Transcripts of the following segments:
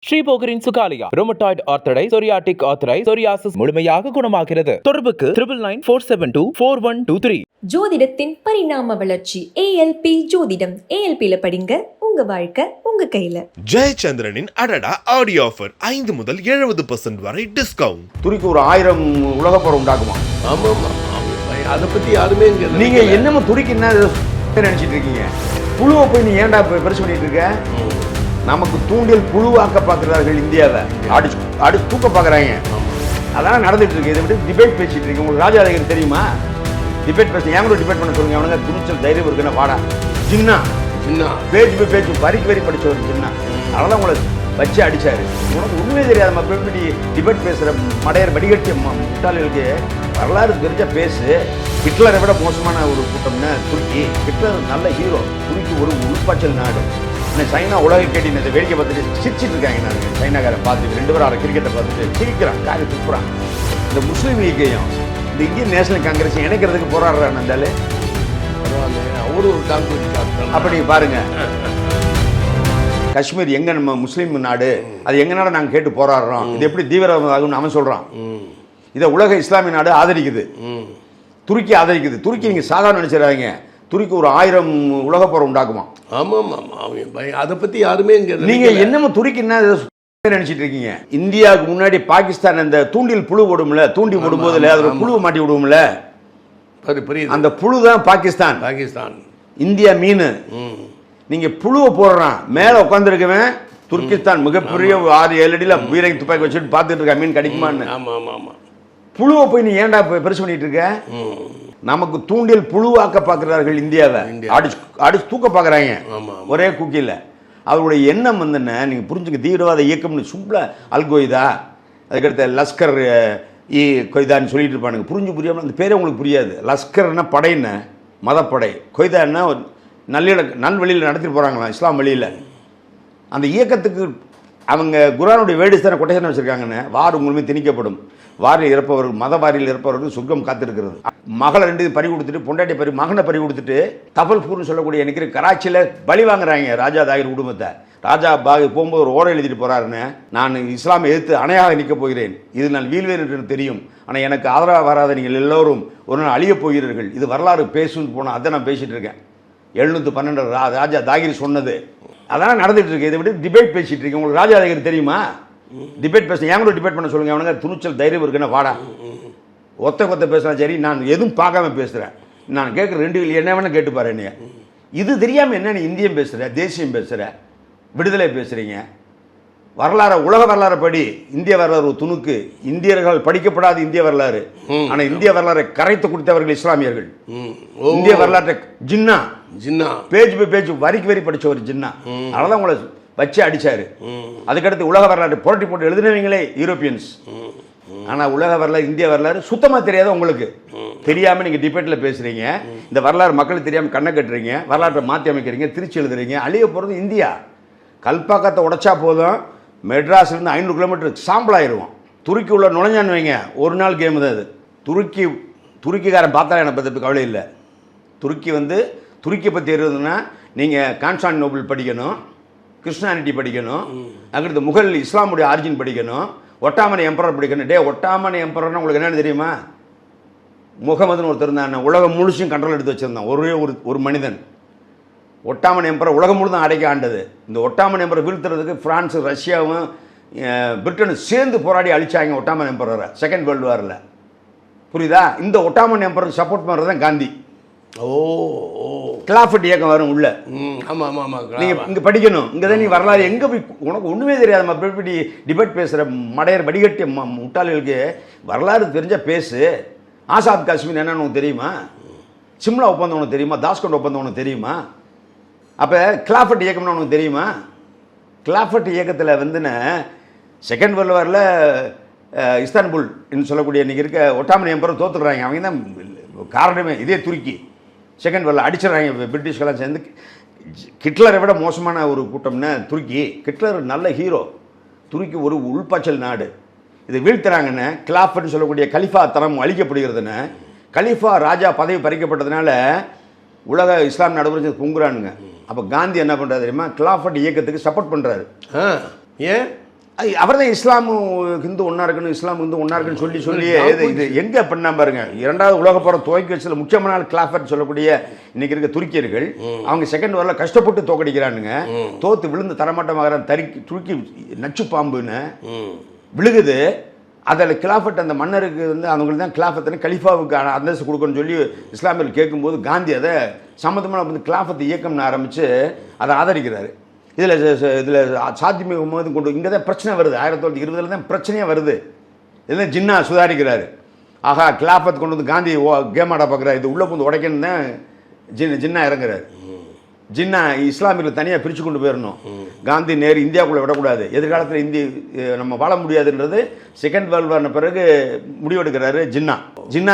ஸ்ரீபோகரின் சுகாலியா ரோமட்டாய்டு ஆர்த்தரை psoriatic ஆர்த்தரை psoriasis முழுமையாக குணமாகிறது. தொடர்புக்கு 9994724123. ஜோதிடத்தின் பரிணாம வளர்ச்சி ஏஎல்பி ஜோதிடம். ஏஎல்பியில படிங்க, உங்க வாழ்க்கை உங்க கையில. ஜெயச்சந்திரனின் அடடா ஆடியோ ஆஃபர் 5 முதல் 70% வரை டிஸ்கவுண்ட். துருக்கி ஒரு 1000 உலக போர் உண்டாக்குமா? ஆமா அதை பத்தி யாருமே நீங்க என்னமோ துருக்கி என்ன நினைச்சிட்டு இருக்கீங்க? புழுவை போய் நீ ஏன்டா பெருசு பண்ணிட்டு இருக்க? நமக்கு தூண்டில் புழுவாக்க பார்க்கிறார்கள் இந்தியாவை, அடிச்சு தூக்க பார்க்குறாங்க. அதான் நடந்துட்டு இருக்கு. இதை விட்டு டிபேட் பேசிட்டு இருக்கு. உங்களுக்கு ராஜா அழகர் தெரியுமா? டிபேட் பேச ஏன் கூட டிபேட் பண்ண சொல்லுங்க. அவனுங்க துணிச்சல் தைரியம் இருக்குன்னா வாடா சின்ன சின்ன பேச்சு வரிக்கு வரி படிச்ச ஒரு சின்ன. அதெல்லாம் உங்களை வச்சு அடிச்சாரு. உனக்கு உண்மையே தெரியாத எப்படி டிபேட் பேசுற மடையர் வடிகட்டிய முட்டாளிகளுக்கு வரலாறு தெரிஞ்ச பேசு. ஹிட்லரை விட மோசமான ஒரு கூட்டம்னு துருக்கி. ஹிட்லர் நல்ல ஹீரோ. துருக்கி ஒரு உள்பாய்ச்சல் நாடு. சைனா உலக கேட்டினதை வேடிக்கை பார்த்துட்டு சிரிச்சிட்டு இருக்காங்க. நான் சைனாக்காரன் பார்த்துட்டு 2 பேரும் 6 கிரிக்கெட்டை பார்த்துட்டு சிரிக்கிறான், காரி துப்புறான். இந்த முஸ்லீம் லீக்கையும் இந்த இந்தியன் நேஷனல் காங்கிரஸ் இணைக்கிறதுக்கு போராடுறான். இருந்தாலே அவரு ஒரு காங்கிரஸ். அப்படி பாருங்க, காஷ்மீர் எங்க நம்ம முஸ்லீம் நாடு, அது எங்க நாடு நாங்கள் கேட்டு போராடுறோம். இது எப்படி தீவிரவாதம் அவன் சொல்றான். இதை உலக இஸ்லாமிய நாடு ஆதரிக்குது, துருக்கி ஆதரிக்குது. துருக்கி நீங்க சாதாரண நினைச்சிடாதீங்க. துருக்கி ஒரு 1000 உலக போர் உண்டாக்குமா? ஆமா அதை பத்தி யாருமே நீங்க என்னமோ துருக்கி என்ன நினைச்சிட்டு இருக்கீங்க? இந்தியாவுக்கு முன்னாடி பாகிஸ்தான் அந்த தூண்டில் புழு போடும்ல, தூண்டி போடும்போதுல அது புழுவை மாட்டி விடுவோம்ல, அந்த புழு தான் பாகிஸ்தான். இந்தியா மீன். நீங்க புழுவை போடுறான் மேல உட்காந்துருக்கவன் துர்கிஸ்தான் மிகப்பெரிய 6-7 அடியில பீரங்கி துப்பாக்கி வச்சுட்டு பார்த்துட்டு இருக்கா மீன் கிடைக்குமான்னு. புழுவை போய் நீ ஏன்டா பெருசு பண்ணிட்டு இருக்க? நமக்கு தூண்டில் புழுவாக்க பார்க்கிறார்கள் இந்தியாவை, அடிச்சு தூக்க பார்க்குறாங்க ஒரே குக்கியில். அவருடைய எண்ணம் வந்துன்னு நீங்கள் புரிஞ்சுக்க. தீவிரவாத இயக்கம்னு சும்மா அல்கொய்தா, அதுக்கடுத்த லஷ்கர் இ கொய்தான்னு சொல்லிட்டு இருப்பானுங்க. புரியாமல் அந்த பேரே உங்களுக்கு புரியாது. லஷ்கர்னா படைன்னு மதப்படை, கொய்தான்னா நல்வழியில் நடத்திட்டு போகிறாங்களாம் இஸ்லாம் வழியில். அந்த இயக்கத்துக்கு அவங்க குரானுடைய வேடிஸ் தானே கொட்டேஷன் வச்சுருக்காங்கன்னு. வார் உங்களுமே திணிக்கப்படும், வாரில் இறப்பவர்கள் மத வாரியில் இறப்பவர்கள் சொர்க்கம் காத்திருக்கிறது. மகளை 2 பறி கொடுத்துட்டு பொண்டாட்டி மகனை பறி கொடுத்துட்டு தபல்பூர்னு சொல்லக்கூடிய நினைக்கிற கராச்சியில் பலி வாங்குறாங்க ராஜா தாகிர் குடும்பத்தை. ராஜா பாகு போகும்போது ஒரு ஓரம் எழுதிட்டு போறாருன்னு, நான் இஸ்லாமை எதிர்த்து அணையாக நிற்க போகிறேன், இது நான் வீழ்வேன் என்று தெரியும், ஆனால் எனக்கு ஆதரவாக வராத நீங்கள் எல்லோரும் ஒரு நாள் அழியப் போகிறீர்கள், இது வரலாறு பேசுன்னு போனால் அதை நான் பேசிட்டு இருக்கேன். 712 ராஜா தாகிர் சொன்னது அதான் நடந்துட்டு இருக்கு. இதை விட்டு டிபேட் பேசிட்டு இருக்கேன். உங்களுக்கு ராஜா தாகிர் தெரியுமா? டிபேட் பேச ஏன் கூட டிபேட் பண்ண சொல்லுங்க. அவனுங்க துணிச்சல் தைரியம் இருக்குன்னா வாடா ஒத்த பேசலாம். சரி, நான் எதுவும் பார்க்காம பேசுகிறேன். நான் கேட்குற 2 என்ன வேணால் கேட்டுப்பாரு. என்னைய இது தெரியாமல் என்ன நீ இந்தியம் பேசுகிற, தேசியம் பேசுகிற, விடுதலை பேசுகிறீங்க. வரலாறு உலக வரலாறு படி. இந்திய வரலாறு ஒரு துணுக்கு. இந்தியர்கள் படிக்கப்படாத இந்திய வரலாறு. ஆனால் இந்திய வரலாறை கரைத்து கொடுத்தவர்கள் இஸ்லாமியர்கள். இந்திய வரலாற்றை ஜின்னா பேச்சு வரிக்கு வரி படித்த ஒரு ஜின்னா. அதனால உங்களை வச்சு அடிச்சாரு. அதுக்கடுத்து உலக வரலாறு போட்டு எழுதினவங்களே யூரோப்பியன்ஸ். ஆனால் உலக வரலாறு இந்திய வரலாறு சுத்தமாக தெரியாத உங்களுக்கு. தெரியாமல் நீங்கள் டிபேட்டில் பேசுகிறீங்க. இந்த வரலாறு மக்களுக்கு தெரியாமல் கண்ணை கட்டுறீங்க, வரலாற்றை மாற்றி அமைக்கிறீங்க, திருச்சி எழுதுறீங்க. அழிய போகிறது இந்தியா. கல்பாக்கத்தை உடைச்சா போதும் மெட்ராஸ்லேருந்து 500 கிலோமீட்டர் சாம்பலாயிருவோம். துருக்கி உள்ள நுழைஞ்சான்னு வைங்க, ஒரு நாள் கேமு தான் அது. துருக்கிக்காரன் பார்த்தா எனக்கு பற்றி கவலை இல்லை. துருக்கி பற்றி எழுதுன்னா நீங்கள் கான்ஸ்டான்டினோபிள் படிக்கணும், கிறிஸ்டானிட்டி படிக்கணும், அங்கிருந்து முகல் இஸ்லாமுடைய ஆரிஜின் படிக்கணும், ஒட்டாமன் எம்பரர் படிக்கணும். ஒட்டாமன் எம்பரர்னா உங்களுக்கு என்னென்னு தெரியுமா? முகமதுன்னு ஒருத்தர் இருந்தான், உலகம் முழுசும் கண்ட்ரோல் எடுத்து வச்சுருந்தான். ஒரு மனிதன். ஒட்டாமன் எம்பரர் உலகம் முழுதும் அடைக்க ஆண்டது. இந்த ஒட்டாமன் எம்பரர் வீழ்த்துறதுக்கு பிரான்ஸ், ரஷ்யாவும் பிரிட்டனும் சேர்ந்து போராடி அழிச்சாங்க ஒட்டாமன் எம்பரரை செகண்ட் வேர்ல்டு வாரில். புரியுதா? இந்த ஒட்டாமன் எம்பரர் சப்போர்ட் பண்ணுறது தான் காந்தி. கிலாஃபட் இயக்கம் வரும் உள்ள. நீங்க இங்க படிக்கணும். இங்க தான் நீ வரலாறு எங்க போய் உனக்கு ஒண்ணுமே தெரியாது. எப்படி டிபேட் பேசுற மடையர் வடிகட்டிய முட்டாளிகளுக்கு வரலாறு தெரிஞ்ச பேசு. ஆசாத் காஷ்மீர் என்னன்னு உனக்கு தெரியுமா? சிம்லா ஒப்பந்தம் உனக்கு தெரியுமா? தாஸ்கண்ட் ஒப்பந்தம் உனக்கு தெரியுமா? அப்ப கிலாஃபட் இயக்கம்னு உனக்கு தெரியுமா? கிலாஃபட் இயக்கத்தில் வந்துன்னு செகண்ட் வேர்ல்டு வாரில் இஸ்தான்புல் சொல்லக்கூடிய இன்னைக்கு இருக்க ஒட்டாமன் எம்பரர் தோத்துக்கிறாங்க. அவங்க தான் காரணமே. இதே துருக்கி செகண்ட் வேர்ல்டில் அடிச்சிடறாங்க பிரிட்டிஷ்கெல்லாம் சேர்ந்து. ஹிட்லரை விட மோசமான ஒரு கூட்டம்னு துருக்கி. ஹிட்லர் நல்ல ஹீரோ. துருக்கி ஒரு உள்பாய்ச்சல் நாடு. இதை வீழ்த்துறாங்கன்னு கிலாஃபட்னு சொல்லக்கூடிய கலிஃபா தரம் அழிக்கப்படுகிறதுன்னு, கலிஃபா ராஜா பதவி பறிக்கப்பட்டதுனால உலக இஸ்லாம் நாடு பொங்குறானுங்க. அப்போ காந்தி என்ன பண்ணுறாரு தெரியுமா? கிலாஃபட் இயக்கத்துக்கு சப்போர்ட் பண்ணுறாரு. ஏன் அவர் தான் இஸ்லாம் ஹிந்து ஒன்றா இருக்கணும், இஸ்லாம் ஹிந்து ஒன்றா இருக்குன்னு சொல்லி இது எங்கே பண்ணா பாருங்க. இரண்டாவது உலக போகிற துவக்கி வச்சதுல முக்கியமான கிளாஃபர்ட் சொல்லக்கூடிய இன்னைக்கு இருக்க துருக்கியர்கள் அவங்க செகண்ட் வாரில் கஷ்டப்பட்டு தோக்கடிக்கிறானுங்க. தோத்து விழுந்து தரமாட்டமாக துருக்கி நச்சு பாம்புன்னு விழுகுது. அதில் கிலாஃபட் அந்த மன்னருக்கு அவங்களுக்கு தான் கிலாஃபத்துன்னு கலிஃபாவுக்கு அந்தஸ்து கொடுக்கணும்னு சொல்லி இஸ்லாமியர்கள் கேட்கும்போது காந்தி அதை சம்மந்தமாக வந்து கிலாஃபத் இயக்கம்னு ஆரம்பித்து அதை ஆதரிக்கிறாரு. இதில் சாத்தியமிகு கொண்டு இங்கே தான் பிரச்சனை வருது. 1920 தான் பிரச்சனையாக வருது. இதில் ஜின்னா சுதாரிக்கிறாரு. ஆஹா கிலாஃபத் கொண்டு வந்து காந்தி கேமாடா பார்க்குறாரு, இது உள்ளே வந்து உடைக்கணும் தான் ஜின்னா இறங்குறாரு. ஜின்னா இஸ்லாமியர்கள் தனியாக பிரித்து கொண்டு போயிடணும், காந்தி நேரு இந்தியாவுக்குள்ளே விடக்கூடாது, எதிர்காலத்தில் நம்ம வாழ முடியாதுன்றது செகண்ட் வேர்ல்டு வார்ன பிறகு முடிவெடுக்கிறாரு ஜின்னா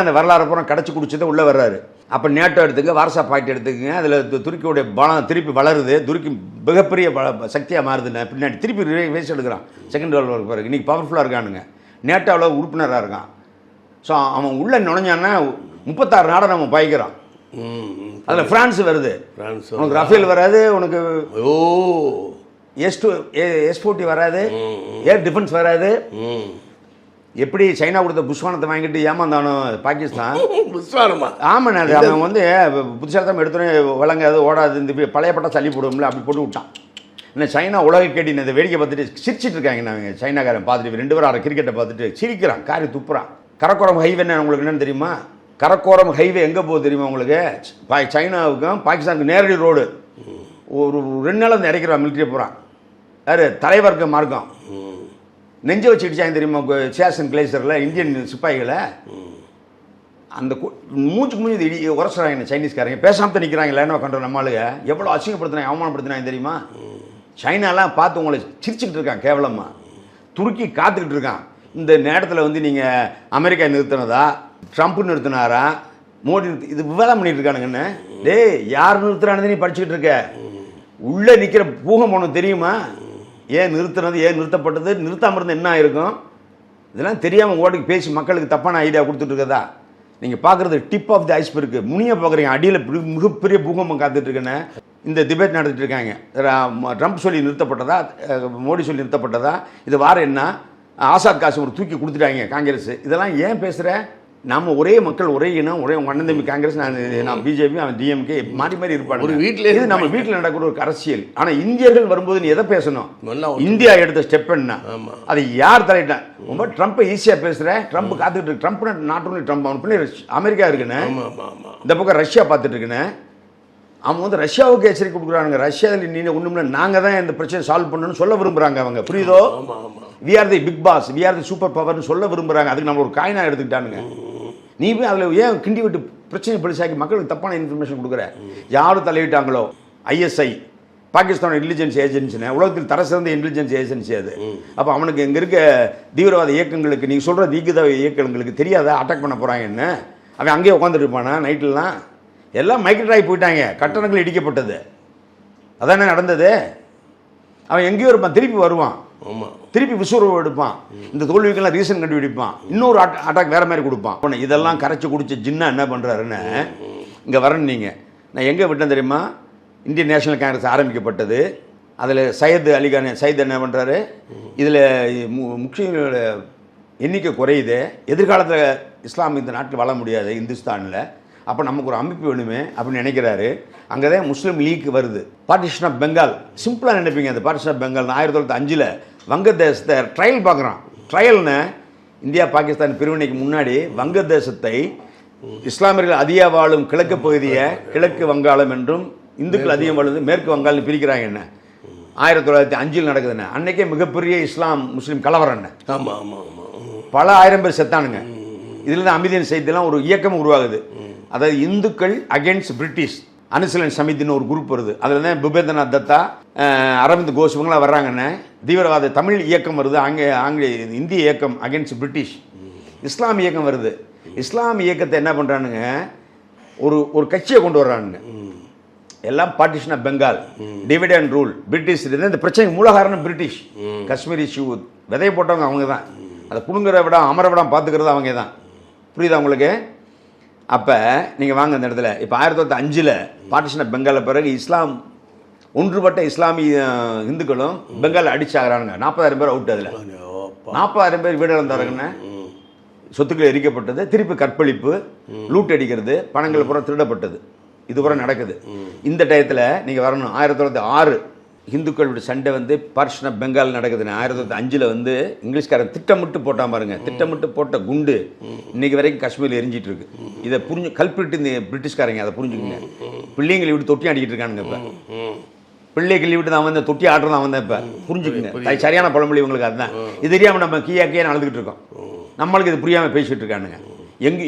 அந்த வரலாறு அப்புறம் கடைச்சி குடிச்சதை உள்ளே வர்றாரு. அப்போ நேட்டோ எடுத்துக்க, வார்சா பாக்ட் எடுத்துக்கங்க, அதில் துருக்கியோடைய பலம் திருப்பி வளருது, துருக்கி மிகப்பெரிய சக்தியாக மாறுதுன்னு பின்னாடி திருப்பி வேஸ்ட் எடுக்கிறான் செகண்ட் வேர்ல்டு வார் பிறகு. இன்றைக்கி பவர்ஃபுல்லாக இருக்கானுங்க, நேட்டோவில் உறுப்பினராக இருக்கான். ஸோ அவன் உள்ளே நுழைஞ்சான்னா 36 நாடை நம்ம பாய்க்கிறான். அதில் பிரான்ஸ் வருது, உனக்கு ரஃபேல் வராது, உனக்கு S-40 வராது, ஏர் டிஃபென்ஸ் வராது. எப்படி சைனா கொடுத்த புஷ்வானத்தை வாங்கிட்டு ஏமாந்தானோ பாகிஸ்தான். ஆமாண்ணா, அவன் வந்து புதுசாக எடுத்தோன்னே வழங்காது ஓடாது, இந்த பழைய பட்டா தள்ளி போடுவோம்ல அப்படி போட்டு விட்டான். இன்னும் சைனா உலக கேட்டின இந்த வேடிக்கை பார்த்துட்டு சிரிச்சிட்டு இருக்காங்க. அவங்க சைனாக்காரன் பார்த்துட்டு 2 பேரும் 6 கிரிக்கெட்டை பார்த்துட்டு சிரிக்கிறான், காரி துப்புறான். கரக்கோரம் ஹைவேன்னு உங்களுக்கு என்னன்னு தெரியுமா? கரக்கோரம் ஹைவே எங்கே போகுது தெரியுமா உங்களுக்கு? சைனாவுக்கும் பாகிஸ்தானுக்கு நேரடி ரோடு. ஒரு 2 நாள் வந்து இறக்கிறான் மிலிட்ரியை போகிறான். யார் தலைவர்க்க மார்க்கம் நெஞ்ச வச்சு இடிச்சாங்க தெரியுமா? சியாசன் கிளேசரில் இந்தியன் சிப்பாய்களை அந்த மூச்சுக்கு மூஞ்சி இடி உரசுறாங்க சைனீஸ்காரங்க. பேசாமல் நிற்கிறாங்க என்ன கண்ட்ரோல் நம்மளுங்க. எவ்வளோ அசிங்கப்படுத்தினாங்க, அவமானப்படுத்தினாங்க தெரியுமா? சைனாலாம் பார்த்து உங்களை சிரிச்சுக்கிட்டு இருக்கான் கேவலமாக. துருக்கி காத்துக்கிட்டு இருக்கான். இந்த நேரத்தில் வந்து நீங்கள் அமெரிக்கா நிறுத்தினதா, ட்ரம்ப் நிறுத்தினாரா, மோடி இது விவாதம் பண்ணிட்டு இருக்கானுங்கன்னு. டேய் யார் நிறுத்துறானது நீ படிச்சுக்கிட்டு இருக்க? உள்ளே நிற்கிற பூகம் ஒன்று தெரியுமா? ஏன் நிறுத்தினது, ஏன் நிறுத்தப்பட்டது, நிறுத்தாமல் இருந்தால் என்ன ஆயிருக்கும்? இதெல்லாம் தெரியாமல் ஓட்டுக்கு பேசி மக்களுக்கு தப்பான ஐடியா கொடுத்துட்டு இருக்கதா? நீங்கள் பார்க்குறது டிப் ஆஃப் தி ஐஸ்பெர்க், முனியை பார்க்குறீங்க, அடியில் மிகப்பெரிய பூகம்பம் காத்துட்டு இருக்கேன்னு இந்த டிபேட் நடத்திட்டு இருக்காங்க. ட்ரம்ப் சொல்லி நிறுத்தப்பட்டதா, மோடி சொல்லி நிறுத்தப்பட்டதா, இது வாரம் என்ன ஆசாத் காசிம் ஒரு தூக்கி கொடுத்துட்டாங்க காங்கிரஸ். இதெல்லாம் ஏன் பேசுகிற? நம்ம ஒரே மக்கள், ஒரே இனம், ஒரே அண்ணன் தம்பி காங்கிரஸ், நான் பிஜேபி, அவன் டிஎம்கே மாறி மாறி இருப்பாங்க. ஒரு வீட்டில் இது நம்ம வீட்டில் நடக்கிற ஒரு அரசியல். ஆனால் இந்தியர்கள் வரும்போது நீ எதை பேசணும்? இந்தியா எடுத்த ஸ்டெப் என்ன, அதை யார் தலையிட்டான்? ரொம்ப ட்ரம்ப்பை ஈஸியாக பேசுகிற. ட்ரம்ப் காத்துக்கிட்டு இருக்கு. ட்ரம்ப் நாட் ஒன்லி ட்ரம்ப், அவன் பிள்ளை அமெரிக்கா இருக்குன்னு, இந்த பக்கம் ரஷ்யா பார்த்துட்டு இருக்குன்னு. அவங்க வந்து ரஷ்யாவுக்கு எச்சரிக்கை கொடுக்குறாங்க. ரஷ்யாவில் நீ ஒன்றும் இல்லை, நாங்கள் தான் இந்த பிரச்சனை சால்வ் பண்ணணும்னு சொல்ல விரும்புகிறாங்க அவங்க. புரியுதோ? We are the big boss, we are the super பவர்னு சொல்ல விரும்புகிறாங்க. அதுக்கு நம்ம ஒரு காயினாக எடுத்துக்கிட்டானுங்க. நீ போய் அதில் ஏன் கிண்டி விட்டு பிரச்சனை பெருசாக்கி மக்களுக்கு தப்பான இன்ஃபர்மேஷன் கொடுக்குற? யாரும் தலையிட்டாங்களோ ஐஎஸ்ஐ, பாகிஸ்தானோட இன்டெலிஜென்ஸ் ஏஜென்சின்னு, உலகத்தில் தர சிறந்த இன்டெலிஜென்ஸ் ஏஜென்சி அது. அப்போ அவனுக்கு இங்கே இருக்க தீவிரவாத இயக்கங்களுக்கு, நீங்கள் சொல்கிற தீவிரவாத இயக்கங்களுக்கு தெரியாத அட்டாக் பண்ண போகிறாங்கன்னு அவன் அங்கேயே உட்காந்துட்டு இருப்பானா நைட்லாம்? எல்லாம் மைக்ரேட் ஆகி போயிட்டாங்க, கட்டணங்கள் இடிக்கப்பட்டது. அதானே நடந்தது. அவன் எங்கேயோ இருப்பான், திருப்பி வருவான், திருப்பி விசுவரவு எடுப்பான், இந்த தோல்விக்கெல்லாம் ரீசன் கண்டுபிடிப்பான், இன்னொரு அட்டாக் வேற மாதிரி கொடுப்பான். இதெல்லாம் கரைச்சி குடிச்ச ஜின்னா என்ன பண்ணுறாருன்னு இங்கே வரணும். நீங்கள் நான் எங்கே விட்டேன் தெரியுமா? இந்தியன் நேஷனல் காங்கிரஸ் ஆரம்பிக்கப்பட்டது. அதில் சையத் அலிகான் சையத் என்ன பண்ணுறாரு? இதில் முஸ்லீம்களோட எண்ணிக்கை குறையுது, எதிர்காலத்தில் இஸ்லாம் இந்த நாட்டில் வாழ முடியாது இந்துஸ்தானில், அப்போ நமக்கு ஒரு அமைப்பு வேணுமே அப்படின்னு நினைக்கிறாரு. அங்கே தான் முஸ்லீம் லீக் வருது. பார்ட்டிஷன் ஆஃப் பெங்கால், சிம்பிளாக நினைப்பீங்க. அந்த பார்ட்டிஷன் ஆஃப் பெங்கால் 1905 வங்கதேசத்தை ட்ரையல் பார்க்குறான். ட்ரையல்னு இந்தியா பாகிஸ்தான் பிரிவினைக்கு முன்னாடி வங்கதேசத்தை இஸ்லாமியர்கள் அதிக வாழும் கிழக்கு பகுதியை கிழக்கு வங்காளம் என்றும், இந்துக்கள் அதிகம் வாழும் மேற்கு வங்காளம் பிரிக்கிறாங்க. என்ன 1905 நடக்குதுன்னு. அன்னைக்கே மிகப்பெரிய இஸ்லாம் முஸ்லீம் கலவரம். என்ன ஆமாம் ஆமாம் ஆமாம், பல 1000 பேர் செத்தானுங்க. இதில் தான் அமிதியன் செய்திலாம் ஒரு இயக்கம் உருவாகுது. அதாவது இந்துக்கள் அகேன்ஸ்ட் பிரிட்டிஷ் அனுசீலன் சமிதின்னு ஒரு குரூப் வருது. அதில் தான் புபேந்திரநாத் தத்தா, அரவிந்த் கோஷ் இவங்களாம் வர்றாங்கன்னு தீவிரவாத தமிழ் இயக்கம் வருது. அங்கே இந்திய இயக்கம் அகேன்ஸ்ட் பிரிட்டிஷ். இஸ்லாம் இயக்கம் வருது. இஸ்லாம் இயக்கத்தை என்ன பண்ணுறானுங்க, ஒரு கட்சியை கொண்டு வர்றானுங்க. எல்லாம் partition of Bengal, divide and rule. British இந்த பிரச்சனைக்கு மூல காரணம் பிரிட்டிஷ். காஷ்மீர் இஷ்யூ விதையை போட்டவங்க அவங்க தான். அதை புடுங்குற விட அமர விடம் பார்த்துக்கிறது அவங்க தான். புரியுதா உங்களுக்கு? அப்போ நீங்கள் வாங்க இந்த இடத்துல இப்போ 1905 பார்ட்டிஷன் ஆஃப் பெங்காலில் பிறகு இஸ்லாம் ஒன்றுபட்ட இஸ்லாமிய இந்துக்களும் பெங்கால் அடிச்சாகிறானுங்க. 40,000 பேர் அவுட். அதில் 40,000 பேர் வீடு இழந்தாருங்கன்னு சொத்துக்கள் எரிக்கப்பட்டது, திருப்பி கற்பழிப்பு, லூட் அடிக்கிறது, பணங்கள் பூரா திருடப்பட்டது. இது பூரா நடக்குது. இந்த டயத்தில் நீங்கள் வரணும். 1906 இந்துக்களோட சண்டை வந்து பார்ஷனா பெங்கால் நடக்குதுன்னு 1905 இங்கிலீஷ்காரன் திட்டமிட்டு போட்டான் பாருங்க. திட்டமிட்டு போட்ட குண்டு இன்னைக்கு வரைக்கும் காஷ்மீரில் எரிஞ்சிட்டு இருக்கு. இதை கல்பிட்டு இந்த பிரிட்டிஷ்காரங்க அதை புரிஞ்சுக்குங்க. பிள்ளைங்களை விட்டு தொட்டி ஆடிக்கிட்டு இருக்கானுங்க. இப்போ பிள்ளைகளை விட்டு தான் வந்து தொட்டி ஆடுறதான் வந்தேன். இப்போ புரிஞ்சுக்குங்க. சரியான பழமொழி உங்களுக்கு அதுதான். இது தெரியாமல் நம்ம கீழே நடந்துக்கிட்டு இருக்கோம். நம்மளுக்கு இது புரியாமல் பேசிட்டு இருக்கானுங்க.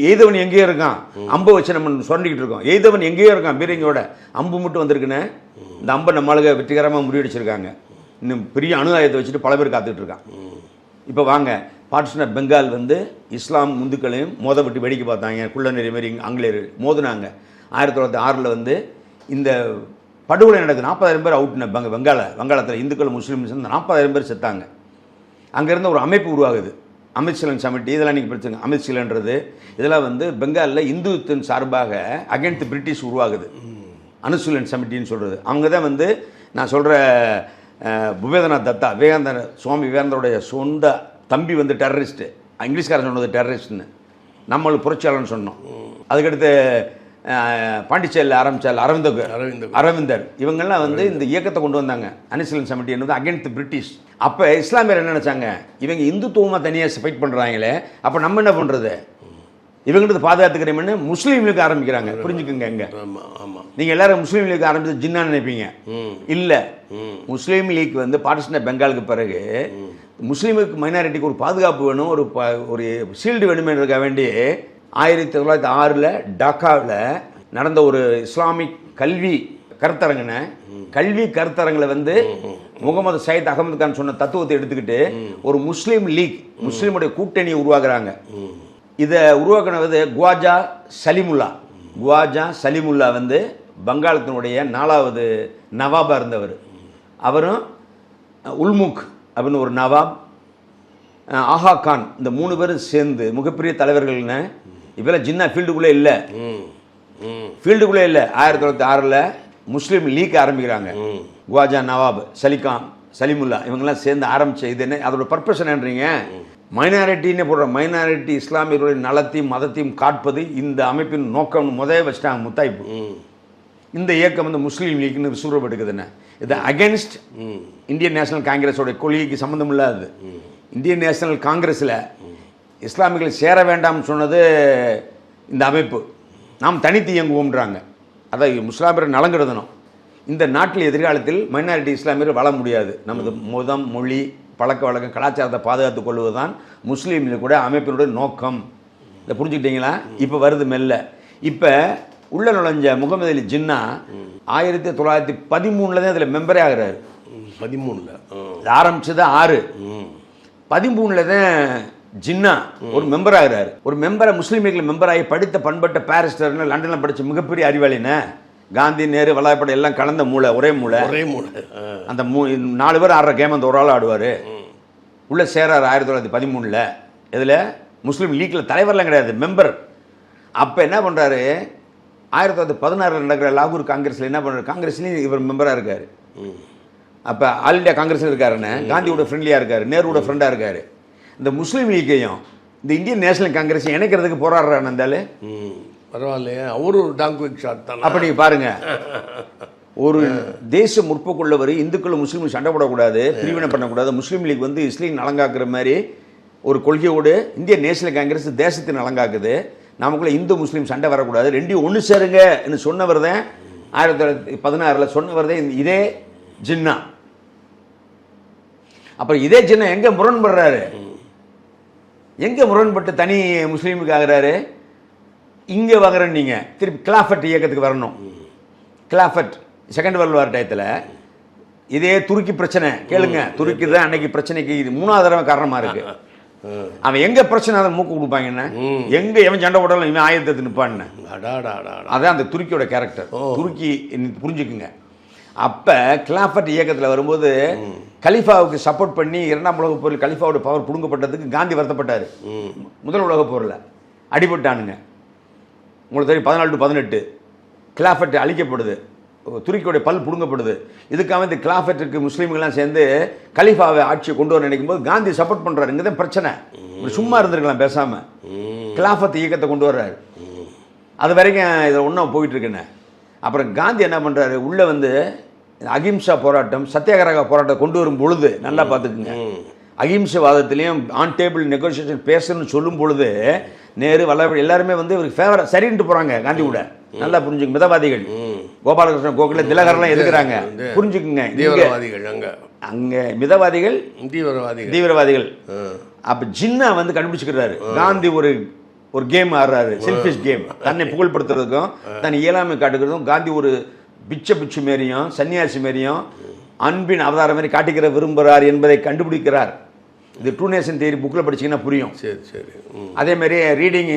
எய்தவன் எங்கேயோ இருக்கான், அம்பு வச்சு நம்ம சொரண்டிக்கிட்டு இருக்கோம். எய்தவன் எங்கேயோ இருக்கான், பீரங்கியோட அம்பு மட்டும் வந்திருக்குன்னு இந்த அம்பை நம்மளுக்கு வெற்றிகரமாக முறியடிச்சிருக்காங்க. இன்னும் பெரிய அணு ஆயுதத்தை வச்சுட்டு பல பேர் காத்துட்டு இருக்கான். இப்போ வாங்க, பார்ஷனா பெங்கால் இஸ்லாம் இந்துக்களையும் மோத விட்டு வேடிக்கை பார்த்தாங்க. குள்ளநெறி மாரி ஆங்கிலேயர் மோதுனாங்க. 1906 இந்த படுகொலை நடக்குது. 40,000 பேர் அவுட்ன வங்காளத்தில் இந்துக்கள் முஸ்லீம்ஸ் 40,000 பேர் செத்தாங்க. அங்கேருந்து ஒரு அமைப்பு உருவாகுது, அமித்ஷிலன் சமிட்டி. இதெல்லாம் நீங்கள் பிரச்சனை. அமித்ஷிலன்றது இதெல்லாம் பெங்காலில் இந்துத்தின் சார்பாக அகேன்ஸ்ட் பிரிட்டிஷ் உருவாகுது. அனுசூலன் சமிட்டின்னு சொல்கிறது. அவங்க தான் நான் சொல்கிற புபேதநாத் தத்தா, சுவாமி விவேகானந்தருடைய சொந்த தம்பி டெரரிஸ்ட்டு. இங்கிலீஷ்காரன் சொன்னது டெரரிஸ்ட்னு, நம்மளுக்கு புரட்சியாளர்னு சொன்னோம். அதுக்கடுத்து பாண்டிச்சேரியில் ஆரம்பித்தார் அரவிந்தர். இவங்கெல்லாம் இந்த இயக்கத்தை கொண்டு வந்தாங்க. அனுசூலன் சமிட்டி என்னது அகேன்ஸ்ட் பிரிட்டிஷ். அப்போ இஸ்லாமியர் என்ன நினச்சாங்க, இவங்க இந்துத்துவமாக தனியாக ஃபைட் பண்ணுறாங்களே, அப்போ நம்ம என்ன பண்ணுறது, இவங்கிட்ட பாதுகாத்துக்கிறேன்னு முஸ்லீம் லீக் ஆரம்பிக்கிறாங்க. புரிஞ்சுக்குங்க. எங்க நீங்கள் எல்லாரும் முஸ்லீம் லீக் ஆரம்பித்து ஜின்னான்னு நினைப்பீங்க. இல்லை, முஸ்லீம் லீக் பார்ஷனா பெங்காலுக்கு பிறகு முஸ்லீமுக்கு மைனாரிட்டிக்கு ஒரு பாதுகாப்பு வேணும், ஒரு ஷீல்டு வேணுமென்றதுக்காக வேண்டி 1906 டாக்காவில் நடந்த ஒரு இஸ்லாமிக் கல்வி கருத்தரங்கில் முகமது சையத் அகமது கான் சொன்ன தத்துவத்தை எடுத்துக்கிட்டு ஒரு முஸ்லீம் லீக், முஸ்லீமுடைய கூட்டணியை உருவாக்குறாங்க. இதை உருவாக்குனது குவாஜா சலிமுல்லா வங்காளத்தினுடைய 4வது நவாபாக இருந்தவர். அவரும் உல்முக் அப்படின்னு ஒரு நவாப், ஆஹா கான், இந்த 3 பேரும் சேர்ந்து மிகப்பெரிய தலைவர்கள்னு. இப்போல்லாம் ஜின்னா ஃபீல்டுக்குள்ளே இல்லை. 1906 முஸ்லீம் லீக் ஆரம்பிக்கிறாங்க. குவாஜா நவாப், சலிமுல்லா இவங்கெல்லாம் சேர்ந்து ஆரம்பித்த இது என்ன, அதோட பர்பஸ் என்னன்றீங்க, மைனாரிட்டின்னு போடுற மைனாரிட்டி இஸ்லாமியர்களுடைய நலத்தையும் மதத்தையும் காட்பது இந்த அமைப்பின் நோக்கம் வச்சுட்டாங்க முத்தாய்ப்பு. இந்த இயக்கம் முஸ்லீம் லீக்னு விசுவப்படுக்குதுன்னு. இது அகேன்ஸ்ட் இந்தியன் நேஷனல் காங்கிரஸோட கொள்கைக்கு சம்மந்தம் இல்லாது. இந்தியன் நேஷனல் காங்கிரஸில் இஸ்லாமியர்கள் சேர வேண்டாம்னு சொன்னது இந்த அமைப்பு. நாம் தனித்து இயங்குவோம்ன்றாங்க. அதை முஸ்லாமியர் நலங்கெடுதணும். இந்த நாட்டில் எதிர்காலத்தில் மைனாரிட்டி இஸ்லாமியர்கள் வாழ முடியாது. நமது மதம், மொழி, பழக்க வழக்கம், கலாச்சாரத்தை பாதுகாத்துக் கொள்வது தான் முஸ்லீம்கள் கூட அமைப்பினுடைய நோக்கம். இதை புரிஞ்சுக்கிட்டீங்களா? இப்போ வருது மெல்ல. இப்போ உள்ள நுழைஞ்ச முகமது அலி ஜின்னா 1913 தான் இதில் மெம்பரே ஆகிறாரு. 13 ஆரம்பிச்சது 6, 13 தான் ஜின்னா ஒரு மெம்பர் ஆகிறாரு. ஒரு மெம்பரை முஸ்லீம் லீக்கில் மெம்பர் ஆகி படித்த பண்பட்ட பாரிஸ்டர்னு லண்டனில் படித்த மிகப்பெரிய அறிவாளின்னு காந்தி, நேரு, வல்லபாய் எல்லாம் கலந்த மூளை, ஒரே மூளை. அந்த 4 பேர் ஆடுற கேம் அந்த ஒரு ஆள் ஆடுவார். உள்ளே சேரார் 1913. இதில் முஸ்லீம் லீக்கில் தலைவர்லாம் கிடையாது, மெம்பர். அப்போ என்ன பண்ணுறாரு, 1916 நடக்கிற லாகூர் காங்கிரஸில் என்ன பண்ணுறாரு, காங்கிரஸ்லேயும் இவர் மெம்பராக இருக்கார். அப்போ ஆல் இண்டியா காங்கிரஸில் இருக்காருன்னு காந்தியோட ஃப்ரெண்ட்லியாக இருக்கார், நேருவோட ஃப்ரெண்டாக இருக்கார். இந்த முஸ்லீம் லீக்கையும் இந்த இந்தியன் நேஷனல் காங்கிரஸையும் இணைக்கிறதுக்கு போராடுறாரு. இருந்தாலும் பரவாயில்லையே, அவரு ஒரு டாங்க் ஷாட் தான். அப்போ நீங்கள் பாருங்கள், ஒரு தேச முற்போக்குள்ளவர் இந்துக்களும் முஸ்லீமும் சண்டை போடக்கூடாது, பிரிவினை பண்ணக்கூடாது. முஸ்லீம் லீக் இஸ்லீம் நலங்காக்குற மாதிரி ஒரு கொள்கையோடு இந்தியன் நேஷனல் காங்கிரஸ் தேசத்தின் நலங்காக்குது. நமக்குள்ள இந்து முஸ்லீம் சண்டை வரக்கூடாது, ரெண்டையும் ஒன்று சேருங்க என்று சொன்னவர் தான் 1916 சொன்னவர் தான் இதே ஜின்னா. அப்புறம் இதே ஜின்னா எங்கே முரண்படுறாரு, எங்கே முரண்பட்டு தனி முஸ்லீமுக்கு ஆகிறாரு, இங்கே வாங்குறேன்னு நீங்கள் திருப்பி கிலாஃபட் இயக்கத்துக்கு வரணும். கிலாஃபட் செகண்ட் வேர்ல்டு வார் டயத்தில் இதே துருக்கி பிரச்சனை கேளுங்க. துருக்கி தான் அன்னைக்கு பிரச்சனைக்கு 3வது தடவை காரணமாக இருக்கு. அவன் எங்க பிரச்சனை அதை மூக்கு கொடுப்பாங்கன்னு, எங்க எவன் சண்டை போட்டாலும் இவன் ஆயுதத்தை நிற்பான்னு. அதான் அந்த துருக்கியோட கேரக்டர். துருக்கி புரிஞ்சுக்குங்க. அப்போ கிலாஃபட் இயக்கத்தில் வரும்போது கலிஃபாவுக்கு சப்போர்ட் பண்ணி 2ஆம் உலகப் போரில் கலிஃபாவோட பவர் பிடுங்கப்பட்டதுக்கு காந்தி வருத்தப்பட்டார். முதல் உலகப் போரில் அடிபட்டானுங்க. உங்களுக்கு தெரியும், 14 to 18 கிலாஃபட் அழிக்கப்படுது. துருக்கியோடைய பல் புடுங்கப்படுது. இதுக்காக இந்த கிலாஃபத்துக்கு முஸ்லீம்கள்லாம் சேர்ந்து கலீஃபாவை ஆட்சியை கொண்டு வர நினைக்கும் போது காந்தி சப்போர்ட் பண்ணுறாரு. இங்கே தான் பிரச்சனை. சும்மா இருந்திருக்கலாம் பேசாமல். கிலாஃபத் இயக்கத்தை கொண்டு வர்றாரு. அது வரைக்கும் இதை ஒன்றா போயிட்டுருக்குன்னு. அப்புறம் காந்தி என்ன பண்ணுறாரு, உள்ளே வந்து அகிம்சா போராட்டம் சத்தியாகிரக போராட்டம் கொண்டு வரும் பொழுது நல்லா பார்த்துக்குங்க, அகிம்சவாதத்திலையும் ஆன் டேபிள் நெகோசியேஷன் பேசணும்னு சொல்லும் பொழுது நேரு வல்லபாய் எல்லாருமே வந்து இவருக்கு ஃபேவரட் சரின்ட்டு போகிறாங்க காந்தி கூட. நல்லா புரிஞ்சுங்க. மிதவாதிகள் கோபாலகிருஷ்ணன் கோகலே திலகர்லாம் எதுக்குறாங்க புரிஞ்சுக்குங்க. அங்கே மிதவாதிகள் தீவிரவாதிகள். அப்போ ஜின்னா வந்து கண்டுபிடிச்சிக்கிறாரு காந்தி ஒரு கேம் ஆடுறாரு, செல்ஃபிஷ் கேம். தன்னை புகழ்படுத்துறதுக்கும் தன் இயலாமை காட்டுக்கிறதும் காந்தி ஒரு பிச்சு மாரியும் சன்னியாசி மாரியும் அன்பின் அவதாரம் மாதிரி காட்டிக்கிற விரும்புகிறார் என்பதை கண்டுபிடிக்கிறார். இது ட்ரூ நேஷன் தியரி புக்கில் படிச்சிங்கன்னா புரியும். சரி. அதேமாரி ரீடிங்